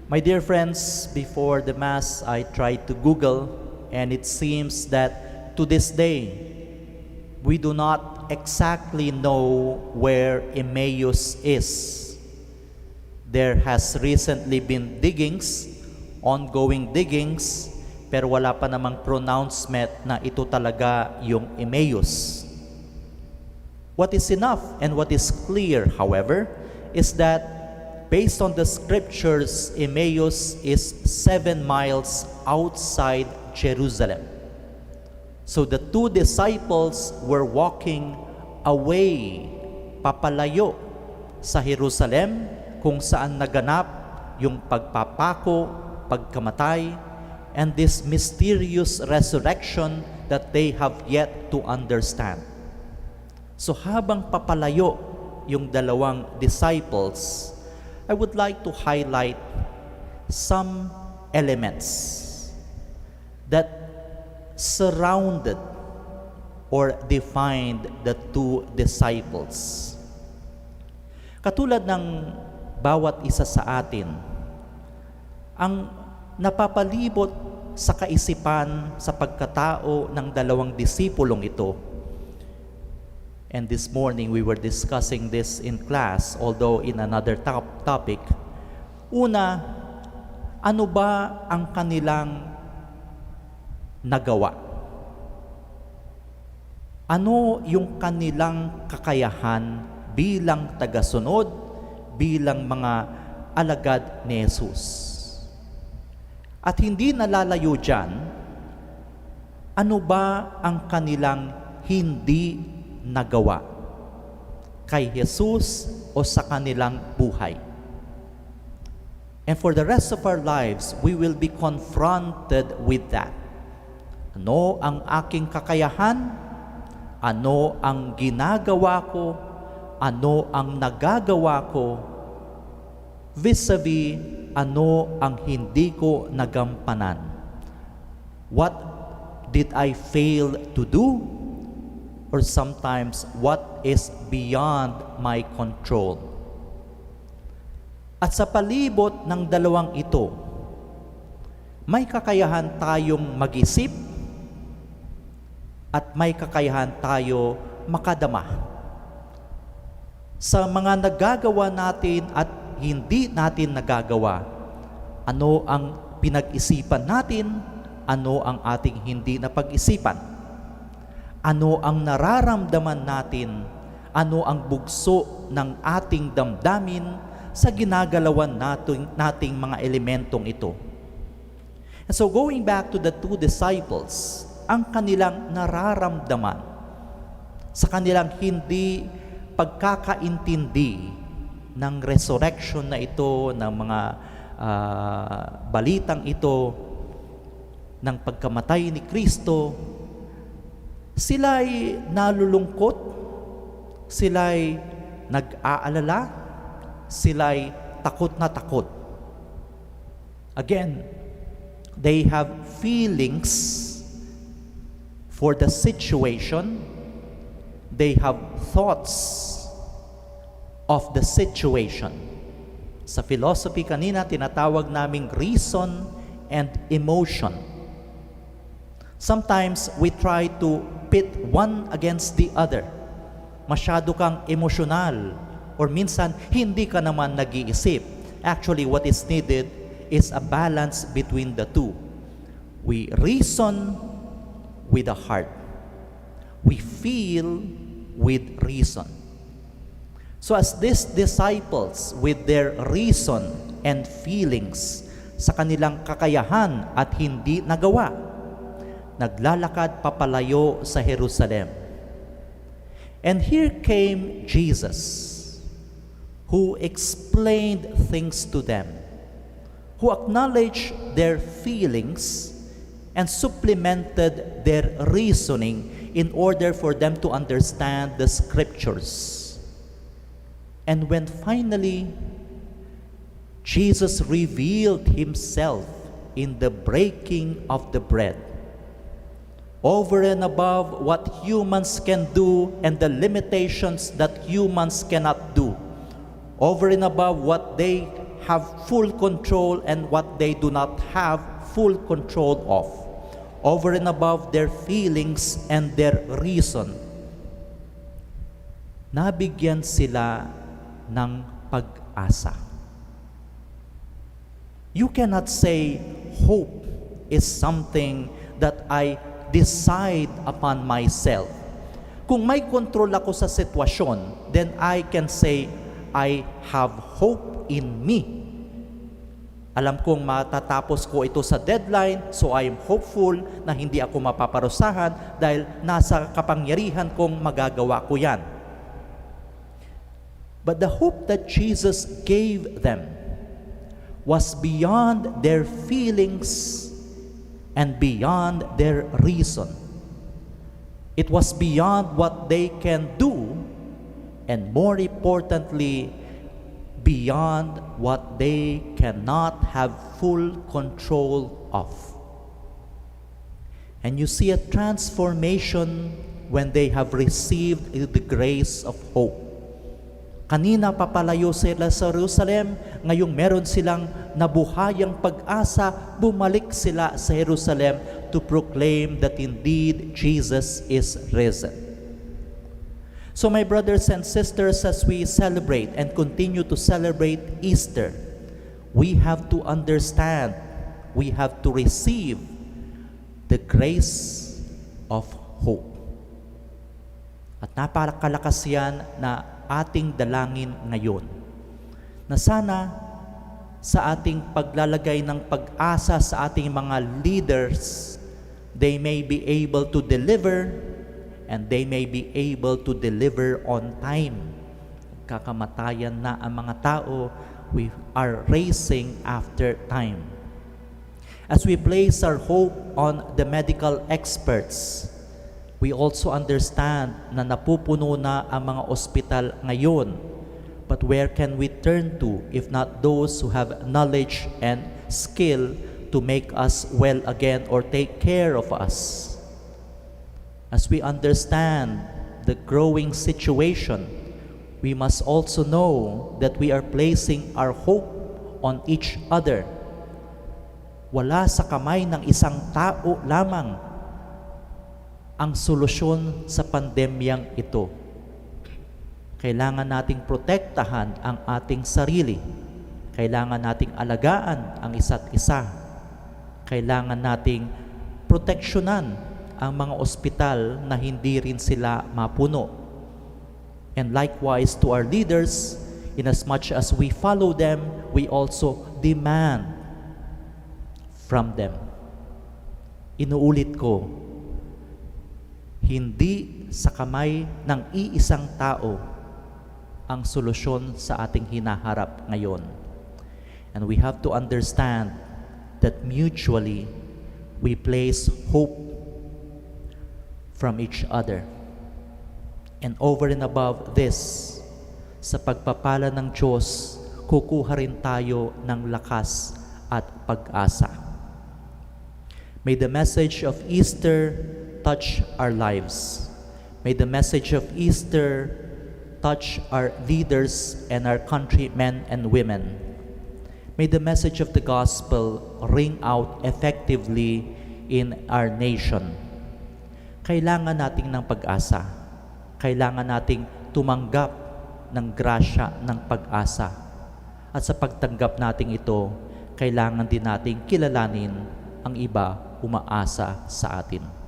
My dear friends, before the Mass, I tried to Google, and it seems that to this day, we do not exactly know where Emmaus is. There has recently been diggings, ongoing diggings, pero wala pa namang pronouncement na ito talaga yung Emmaus. What is enough and what is clear, however, is that based on the scriptures, Emmaus is 7 miles outside Jerusalem. So the two disciples were walking away, papalayo sa Jerusalem, kung saan naganap yung pagpapako, pagkamatay, and this mysterious resurrection that they have yet to understand. So habang papalayo yung dalawang disciples, I would like to highlight some elements that surrounded or defined the two disciples. Katulad ng bawat isa sa atin, ang napapalibot sa kaisipan, sa pagkatao ng dalawang disipulong ito. And this morning we were discussing this in class, although in another topic. Una, ano ba ang kanilang nagawa? Ano yung kanilang kakayahan bilang tagasunod, bilang mga alagad ni Jesus? At hindi nalalayo dyan, ano ba ang kanilang hindi nagawa kay Jesus o sa kanilang buhay? And for the rest of our lives, we will be confronted with that. Ano ang aking kakayahan? Ano ang ginagawa ko? Ano ang nagagawa ko? Vis-a-vis, ano ang hindi ko nagampanan? What did I fail to do? Or sometimes, what is beyond my control? At sa palibot ng dalawang ito, may kakayahan tayong mag-isip at may kakayahan tayo makadama. Sa mga nagagawa natin at hindi natin nagagawa, ano ang pinag-isipan natin, ano ang ating hindi napag-isipan? Ano ang nararamdaman natin? Ano ang bugso ng ating damdamin sa ginagalawan nating mga elementong ito? And so going back to the two disciples, ang kanilang nararamdaman sa kanilang hindi pagkakaintindi ng resurrection na ito, ng mga balitang ito, ng pagkamatay ni Kristo, sila'y nalulungkot, sila'y nag-aalala, sila'y takot na takot. Again, they have feelings for the situation, they have thoughts of the situation. Sa philosophy kanina, tinatawag naming reason and emotion. Sometimes we try to pit one against the other. Masyado kang emosyonal, or minsan hindi ka naman nag-iisip. Actually, what is needed is a balance between the two. We reason with the heart. We feel with reason. So as these disciples, with their reason and feelings, sa kanilang kakayahan at hindi nagawa, naglalakad papalayo sa Jerusalem. And here came Jesus, who explained things to them, who acknowledged their feelings and supplemented their reasoning in order for them to understand the scriptures. And when finally Jesus revealed himself in the breaking of the bread, over and above what humans can do and the limitations that humans cannot do, over and above what they have full control and what they do not have full control of, over and above their feelings and their reason. Nabigyan sila ng pag-asa. You cannot say hope is something that I decide upon myself. Kung may control ako sa sitwasyon, then I can say, I have hope in me. Alam kong matatapos ko ito sa deadline, so I am hopeful na hindi ako mapaparusahan dahil nasa kapangyarihan kong magagawa ko yan. But the hope that Jesus gave them was beyond their feelings and beyond their reason. It was beyond what they can do, and more importantly, beyond what they cannot have full control of. And you see a transformation when they have received the grace of hope. Kanina papalayo sila sa Jerusalem, ngayong meron silang nabuhayang pag-asa, bumalik sila sa Jerusalem to proclaim that indeed Jesus is risen. So my brothers and sisters, as we celebrate and continue to celebrate Easter, we have to understand, we have to receive the grace of hope. At napakalakas yan na ating dalangin ngayon, na sana sa ating paglalagay ng pag-asa sa ating mga leaders, they may be able to deliver and they may be able to deliver on time. Kakamatayan na ang mga tao, we are racing after time. As we place our hope on the medical experts, we also understand na napupuno na ang mga ospital ngayon. But where can we turn to if not those who have knowledge and skill to make us well again or take care of us? As we understand the growing situation, we must also know that we are placing our hope on each other. Wala sa kamay ng isang tao lamang ang solusyon sa pandemyang ito. Kailangan nating protektahan ang ating sarili. Kailangan nating alagaan ang isa't isa. Kailangan nating proteksyonan ang mga ospital na hindi rin sila mapuno. And likewise to our leaders, inasmuch as we follow them, we also demand from them. Inuulit ko, hindi sa kamay ng iisang tao ang solusyon sa ating hinaharap ngayon. And we have to understand that mutually we place hope from each other. And over and above this, sa pagpapala ng Diyos, kukuha rin tayo ng lakas at pag-asa. May the message of Easter touch our lives. May the message of Easter touch our leaders and our countrymen and women. May the message of the gospel ring out effectively in our nation. Kailangan nating ng pag-asa. Kailangan nating tumanggap ng grasya ng pag-asa. At sa pagtanggap nating ito, kailangan din nating kilalanin ang iba umaasa sa atin.